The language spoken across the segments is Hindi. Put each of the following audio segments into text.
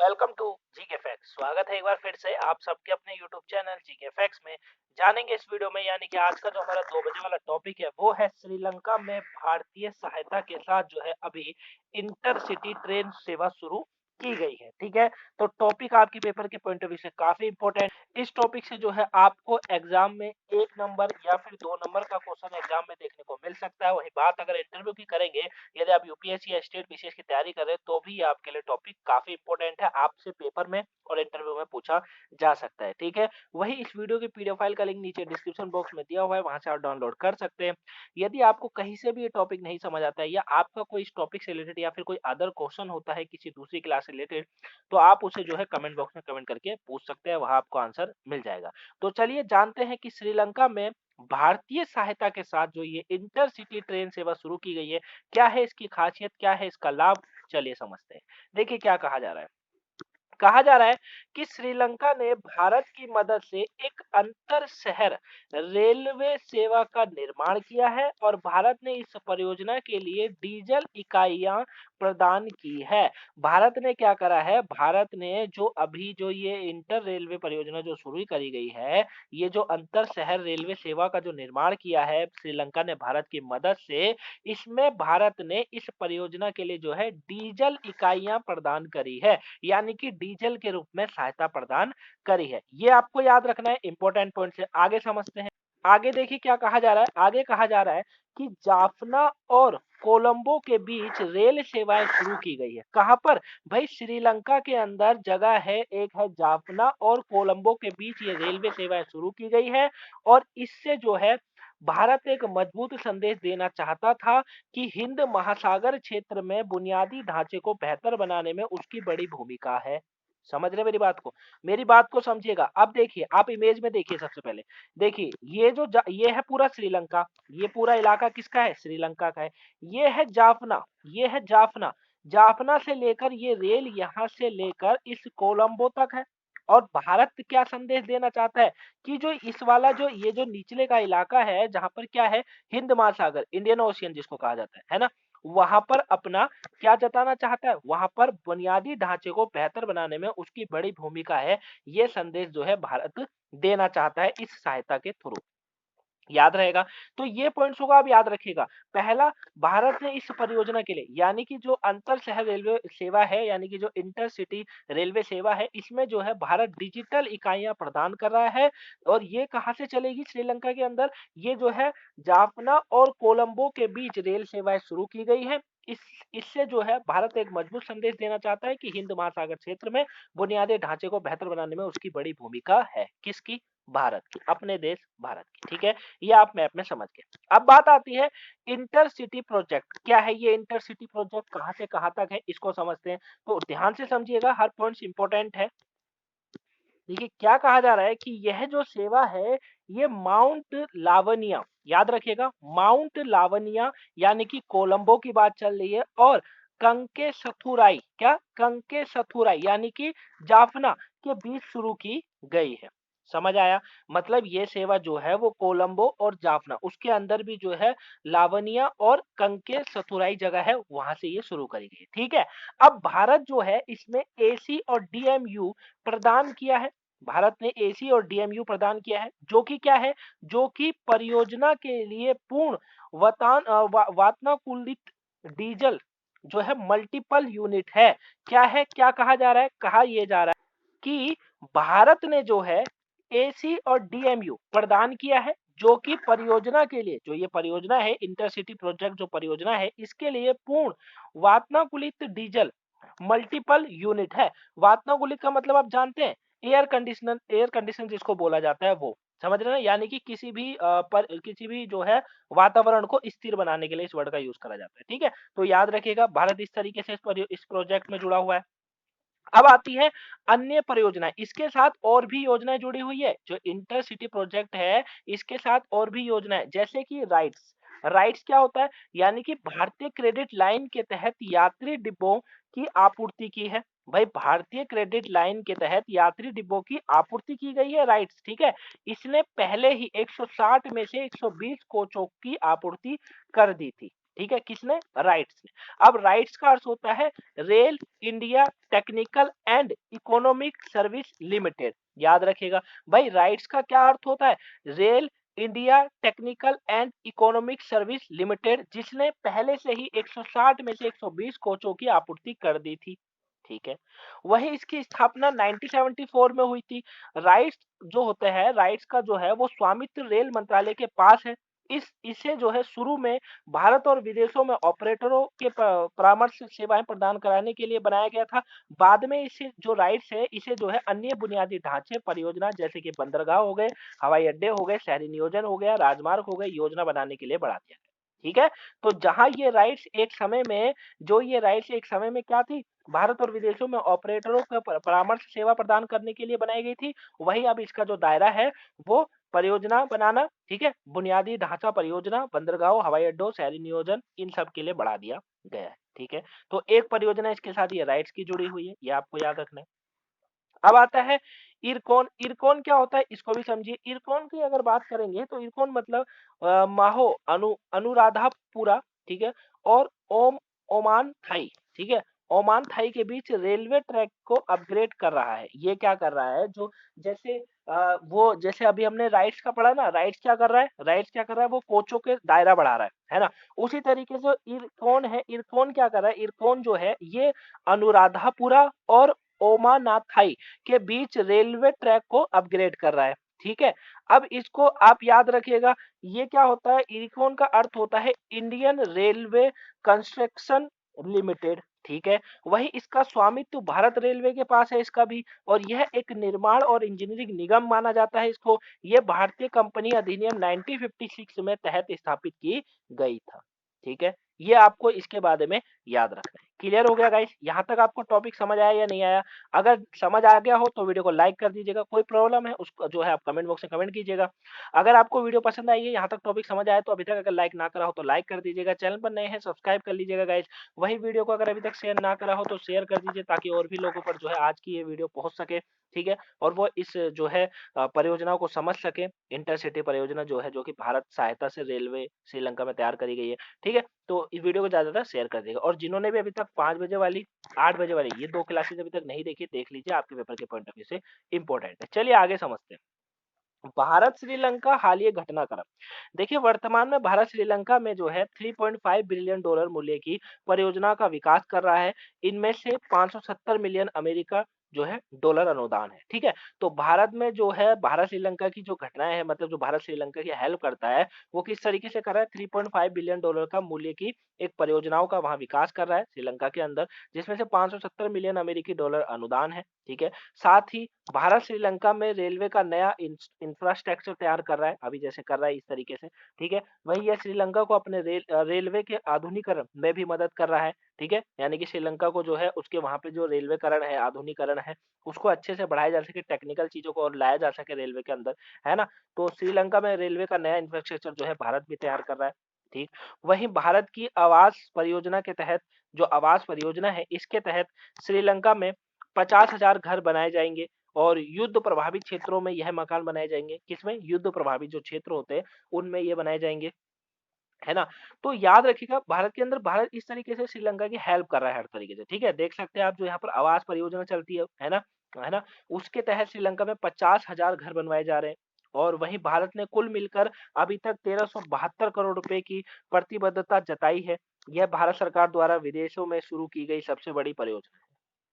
Welcome to GK facts. स्वागत है एक बार फिर से आप सबके अपने यूट्यूब चैनल जीके फैक्ट्स में। जानेंगे इस वीडियो में, यानी कि आज का जो हमारा 2 बजे वाला टॉपिक है वो है श्रीलंका में भारतीय सहायता के साथ जो है अभी इंटरसिटी ट्रेन सेवा शुरू की गई है। ठीक है, तो टॉपिक आपके पेपर के पॉइंट ऑफ व्यू से काफी इंपॉर्टेंट। इस टॉपिक से जो है आपको एग्जाम में 1 नंबर या फिर 2 नंबर का क्वेश्चन एग्जाम में देखने को मिल सकता है। वही बात अगर इंटरव्यू की करेंगे, यदि आप यूपीएससी या स्टेट बीसीएस की तैयारी कर रहे हैं तो भी आपके लिए टॉपिक काफी इंपॉर्टेंट है, आपसे पेपर में और इंटरव्यू में पूछा जा सकता है। ठीक है, वही इस वीडियो की पीडीएफ फाइल का लिंक नीचे डिस्क्रिप्शन बॉक्स में दिया हुआ है, वहां से आप डाउनलोड कर सकते हैं। यदि आपको कहीं से भी ये टॉपिक नहीं समझ आता है या आपका कोई इस टॉपिक से रिलेटेड या फिर कोई अदर क्वेश्चन होता है किसी दूसरी क्लास से रिलेटेड, तो आप उसे जो है कमेंट बॉक्स में कमेंट करके पूछ सकते हैं, वहां आपको आंसर मिल जाएगा। तो चलिए जानते हैं कि श्रीलंका में भारतीय सहायता के साथ जो ये इंटरसिटी ट्रेन सेवा शुरू की गई है, क्या है इसकी खासियत, क्या है इसका लाभ, चलिए समझते हैं। देखिए क्या कहा जा रहा है। कहा जा रहा है कि श्रीलंका ने भारत की मदद से एक अंतर शहर रेलवे सेवा का निर्माण किया है और भारत ने इस परियोजना के लिए डीजल इकाइयां प्रदान की है। भारत ने क्या करा है, भारत ने जो अभी जो ये इंटर रेलवे परियोजना जो शुरू करी गई है, ये जो अंतर शहर रेलवे सेवा का जो निर्माण किया है श्रीलंका ने भारत की मदद से, इसमें भारत ने इस परियोजना के लिए जो है डीजल इकाइयां प्रदान करी है, यानी कि डीजल के रूप में सहायता प्रदान करी है। ये आपको याद रखना है, इंपॉर्टेंट पॉइंट है। आगे समझते हैं। आगे देखिए क्या कहा जा रहा है। आगे कहा जा रहा है कि जाफना और कोलंबो के बीच रेल सेवाएं शुरू की गई है। कहां पर भाई, श्रीलंका के अंदर जगह है, एक है जाफना और कोलंबो के बीच ये रेलवे सेवाएं शुरू की गई है। और इससे जो है भारत एक मजबूत संदेश देना चाहता था कि हिंद महासागर क्षेत्र में बुनियादी ढांचे को बेहतर बनाने में उसकी बड़ी भूमिका है। समझ रहे मेरी बात को, मेरी बात को समझिएगा। अब देखिए, आप इमेज में देखिए, सबसे पहले देखिए ये है पूरा श्रीलंका, ये पूरा इलाका किसका है, श्रीलंका का है। ये है जाफना, ये है जाफना। जाफना से लेकर ये रेल यहां से लेकर इस कोलंबो तक है। और भारत क्या संदेश देना चाहता है कि जो इस वाला जो ये जो निचले का इलाका है, जहां पर क्या है, हिंद महासागर, इंडियन ओशियन जिसको कहा जाता है ना, वहां पर अपना क्या जताना चाहता है, वहां पर बुनियादी ढांचे को बेहतर बनाने में उसकी बड़ी भूमिका है। ये संदेश जो है भारत देना चाहता है इस सहायता के थ्रू। याद रहेगा। तो ये पॉइंट्स होगा, आप याद रखिएगा। पहला, भारत ने इस परियोजना के लिए, यानी कि जो अंतर शहर रेलवे सेवा है, यानी कि जो इंटरसिटी रेलवे सेवा है, इसमें जो है भारत डिजिटल इकाइयां प्रदान कर रहा है। और ये कहां से चलेगी श्रीलंका के अंदर, ये जो है जाफना और कोलंबो के बीच रेल सेवाएं शुरू की गई है। इस इससे जो है भारत एक मजबूत संदेश देना चाहता है कि हिंद महासागर क्षेत्र में बुनियादी ढांचे को बेहतर बनाने में उसकी बड़ी भूमिका है। किसकी, भारत की, अपने देश भारत की। ठीक है, ये आप मैप में समझ गए। अब बात आती है इंटरसिटी प्रोजेक्ट। क्या है ये इंटरसिटी प्रोजेक्ट, कहां से कहां तक है, इसको समझते हैं। तो ध्यान से समझिएगा, हर पॉइंट्स इंपॉर्टेंट है। देखिए क्या कहा जा रहा है कि यह जो सेवा है, ये माउंट लावनिया, याद रखिएगा, माउंट लावनिया यानी कि कोलंबो की बात चल रही है, और कंके सथुराई, क्या कंके सथुराई यानी कि जाफना के बीच शुरू की गई है। समझ आया। मतलब ये सेवा जो है वो कोलंबो और जाफना, उसके अंदर भी जो है लावनिया और कंके सथुराई जगह है, वहां से ये शुरू करी गई। ठीक है। अब भारत जो है इसमें एसी और डीएमयू प्रदान किया है। भारत ने एसी और डीएमयू प्रदान किया है, जो कि क्या है, जो कि परियोजना के लिए पूर्ण वातानुकूलित डीजल जो है मल्टीपल यूनिट है। क्या है, क्या कहा जा रहा है, कहा यह जा रहा है कि भारत ने जो है एसी और डीएमयू प्रदान किया है, जो कि परियोजना के लिए, जो ये परियोजना है इंटरसिटी प्रोजेक्ट जो परियोजना है, इसके लिए पूर्ण वातानुकूलित डीजल मल्टीपल यूनिट है। वातानुकूलित का मतलब आप जानते हैं, एयर कंडीशनर जिसको बोला जाता है वो, समझ रहे हैं, यानी कि किसी भी जो है वातावरण को स्थिर बनाने के लिए इस वर्ड का यूज करा जाता है। ठीक है, तो याद रखिएगा, भारत इस तरीके से इस प्रोजेक्ट में जुड़ा हुआ है। अब आती है अन्य परियोजनाएं, इसके साथ और भी योजनाएं जुड़ी हुई है। जो इंटरसिटी प्रोजेक्ट है, इसके साथ और भी योजनाएं, जैसे कि राइट्स। राइट्स क्या होता है, यानी कि भारतीय क्रेडिट लाइन के तहत यात्री डिब्बों की आपूर्ति की है। भाई, भारतीय क्रेडिट लाइन के तहत यात्री डिब्बों की आपूर्ति की गई है, राइट्स। ठीक है, इसने पहले ही 160 में से 120 कोचों की आपूर्ति कर दी थी। ठीक है, किसने? राइट्स ने। अब राइट्स का अर्थ होता है rail India technical and economic service limited. याद रखिएगा भाई, राइट्स का क्या अर्थ होता है? Rail India technical and economic service limited, जिसने पहले से ही 160 में से 120 कोचों की आपूर्ति कर दी थी। ठीक है, वही इसकी स्थापना 1974 में हुई थी। राइट्स जो होते हैं, राइट्स का जो है वो स्वामित्व रेल मंत्रालय के पास है। इसे जो है शुरू में भारत और विदेशों में ऑपरेटरों के परामर्श सेवाएं प्रदान कराने के लिए बनाया गया था। बाद में इसे जो राइट्स है, इसे जो है अन्य बुनियादी ढांचे परियोजना जैसे कि बंदरगाह हो गए, हवाई अड्डे हो गए, शहरी नियोजन हो गया, राजमार्ग हो गए, योजना बनाने के लिए बढ़ा दिया गया। ठीक है, तो जहां ये राइट्स एक समय में जो ये राइट्स एक समय में क्या थी, भारत और विदेशों में ऑपरेटरों का परामर्श सेवा प्रदान करने के लिए बनाई गई थी, वही अब इसका जो दायरा है वो परियोजना बनाना, ठीक है, बुनियादी ढांचा परियोजना, बंदरगाहों, हवाई अड्डों, शहरी नियोजन, इन सब के लिए बढ़ा दिया गया है। ठीक है, तो एक परियोजना इसके साथ ये राइट्स की जुड़ी हुई है, ये आपको याद रखना है। अब आता है इरकॉन। इरकॉन क्या होता है, इसको भी समझिए। इरकॉन की अगर बात करेंगे तो इरकॉन मतलब माहो अनुराधापुरा, ठीक है, और ओमान थाई, ठीक है, ओमान थाई के बीच रेलवे ट्रैक को अपग्रेड कर रहा है। ये क्या कर रहा है, जो जैसे वो जैसे अभी हमने राइट्स का पढ़ा ना, राइट्स क्या कर रहा है, राइट्स क्या कर रहा है, वो कोचों के दायरा बढ़ा रहा है ना। उसी तरीके से इरकॉन है, इरकॉन क्या कर रहा है, इरकॉन जो है ये अनुराधापुरा और ओमानाथाई के बीच रेलवे ट्रैक को अपग्रेड कर रहा है। ठीक है, अब इसको आप याद रखिएगा, ये क्या होता है, इरकॉन का अर्थ होता है इंडियन रेलवे कंस्ट्रक्शन लिमिटेड। ठीक है, वही इसका स्वामित्व भारत रेलवे के पास है इसका भी, और यह एक निर्माण और इंजीनियरिंग निगम माना जाता है इसको। यह भारतीय कंपनी अधिनियम 1956 में तहत स्थापित की गई था। ठीक है, ये आपको इसके बारे में याद रखना है। क्लियर हो गया गाइस, यहाँ तक आपको टॉपिक समझ आया या नहीं आया? अगर समझ आ गया हो तो वीडियो को लाइक कर दीजिएगा, कोई प्रॉब्लम है उसको जो है आप कमेंट बॉक्स में कमेंट कीजिएगा। अगर आपको वीडियो पसंद आई है, यहाँ तक टॉपिक समझ आया तो अभी तक अगर लाइक ना करा हो तो लाइक कर दीजिएगा, चैनल पर नए हैं सब्सक्राइब कर लीजिएगा गाइस। वही वीडियो को अगर अभी तक शेयर ना करा हो तो शेयर कर दीजिए, ताकि और भी लोगों पर जो है आज की ये वीडियो पहुंच सके। ठीक है, और वो इस जो है परियोजनाओं को समझ सके। इंटरसिटी परियोजना जो है, जो कि भारत सहायता से रेलवे श्रीलंका में तैयार करी गई है। ठीक है, तो इस वीडियो को ज्यादा शेयर कर देगा, और जिन्होंने भी अभी तक 5 बजे वाली 8 बजे वाली ये 2 क्लासेस अभी तक नहीं देखी, देख लीजिए, आपके पेपर के पॉइंट ऑफ व्यू से इंपॉर्टेंट है। चलिए आगे समझते हैं। भारत श्रीलंका हालिया घटनाक्रम। देखिए, वर्तमान में भारत श्रीलंका में जो है 3.5 बिलियन डॉलर मूल्य की परियोजना का विकास कर रहा है। इनमें से 570 मिलियन अमेरिका जो है डॉलर अनुदान है। ठीक है, तो भारत में जो है भारत श्रीलंका की जो घटनाएं हैं, मतलब जो भारत श्रीलंका की हेल्प करता है, वो किस तरीके से कर रहा है, 3.5 बिलियन डॉलर का मूल्य की एक परियोजनाओं का वहां विकास कर रहा है श्रीलंका के अंदर, जिसमें से 570 मिलियन अमेरिकी डॉलर अनुदान है। ठीक है, साथ ही भारत श्रीलंका में रेलवे का नया इंफ्रास्ट्रक्चर तैयार कर रहा है, अभी जैसे कर रहा है इस तरीके से। ठीक है, वही यह श्रीलंका को अपने रेलवे के आधुनिकीकरण में भी मदद कर रहा है। ठीक है, यानी कि श्रीलंका को जो है उसके वहां पे जो रेलवेकरण है, आधुनिकीकरण है, उसको अच्छे से बढ़ाया जा सके, टेक्निकल चीजों को और लाया जा सके रेलवे के अंदर, है ना। तो श्रीलंका में रेलवे का नया इंफ्रास्ट्रक्चर जो है भारत भी तैयार कर रहा है। ठीक, वहीं भारत की आवास परियोजना के तहत, जो आवास परियोजना है, इसके तहत श्रीलंका में 50,000 घर बनाए जाएंगे, और युद्ध प्रभावित क्षेत्रों में यह मकान बनाए जाएंगे। किसमें? युद्ध प्रभावित जो क्षेत्र होते हैं उनमें ये बनाए जाएंगे, है ना। तो याद रखिएगा, भारत के अंदर भारत इस तरीके से श्रीलंका की हेल्प कर रहा है हर तरीके से। ठीक है, देख सकते हैं आप, जो यहाँ पर आवास परियोजना चलती है ना, है ना, उसके तहत श्रीलंका में 50,000 घर बनवाए जा रहे हैं। और वहीं भारत ने कुल मिलकर अभी तक 1372 करोड़ रुपए की प्रतिबद्धता जताई है। यह भारत सरकार द्वारा विदेशों में शुरू की गई सबसे बड़ी परियोजना है।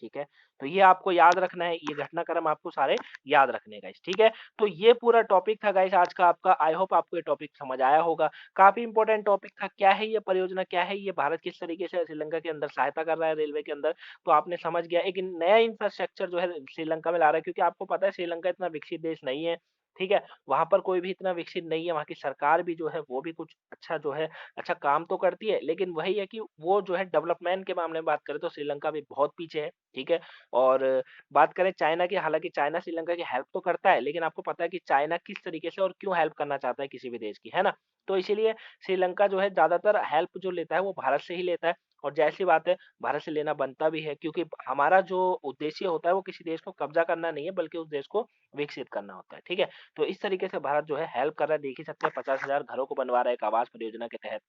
ठीक है, तो ये आपको याद रखना है, ये घटनाक्रम आपको सारे याद रखने का। ठीक है, तो ये पूरा टॉपिक था गाइस आज का आपका। आई होप आपको ये टॉपिक समझ आया होगा। काफी इंपॉर्टेंट टॉपिक था। क्या है ये परियोजना, क्या है ये, भारत किस तरीके से श्रीलंका के अंदर सहायता कर रहा है रेलवे के अंदर, तो आपने समझ गया। एक नया इंफ्रास्ट्रक्चर जो है श्रीलंका में ला रहा है, क्योंकि आपको पता है श्रीलंका इतना विकसित देश नहीं है। ठीक है, वहां पर कोई भी इतना विकसित नहीं है, वहां की सरकार भी जो है वो भी कुछ अच्छा जो है अच्छा काम तो करती है, लेकिन वही है कि वो जो है डेवलपमेंट के मामले में बात करें तो श्रीलंका भी बहुत पीछे है। ठीक है, और बात करें चाइना की, हालांकि चाइना श्रीलंका की हेल्प तो करता है, लेकिन आपको पता है कि चाइना किस तरीके से और क्यों हेल्प करना चाहता है किसी भी देश की, है ना। तो इसीलिए श्रीलंका जो है ज्यादातर हेल्प जो लेता है वो भारत से ही लेता है, और जैसी बात है भारत से लेना बनता भी है, क्योंकि हमारा जो उद्देश्य होता है वो किसी देश को कब्जा करना नहीं है, बल्कि उस देश को विकसित करना होता है। ठीक है, तो इस तरीके से भारत जो है हेल्प कर रहा है, देख ही सकते हैं 50,000 घरों को बनवा रहा है एक आवास परियोजना के तहत।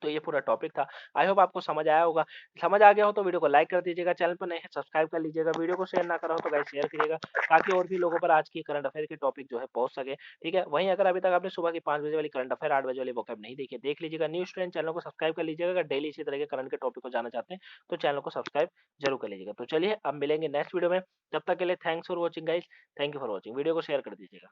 तो ये पूरा टॉपिक था। आई होप आपको समझ आया होगा। समझ आ गया हो तो वीडियो को लाइक कर दीजिएगा, चैनल पर नए हैं सब्सक्राइब कर लीजिएगा, वीडियो को शेयर ना करा हो तो गाइस शेयर करिएगा, ताकि और भी लोगों पर आज की करंट अफेयर के टॉपिक जो है पहुंच सके। ठीक है, वहीं अगर अभी तक आपने सुबह की 5 बजे वाली करंट अफेयर, 8 बजे वाली वोकैब नहीं देखी है, देख लीजिएगा। न्यूज़ ट्रेंड चैनल को सब्सक्राइब कर लीजिएगा। अगर डेली इसी तरह के करंट के टॉपिक को जानना चाहते हैं तो चैनल को सब्सक्राइब जरूर कर लीजिएगा। तो चलिए अब मिलेंगे नेक्स्ट वीडियो में, तब तक के लिए thanks for watching guys. Thank you for watching, video को शेयर कर दीजिएगा।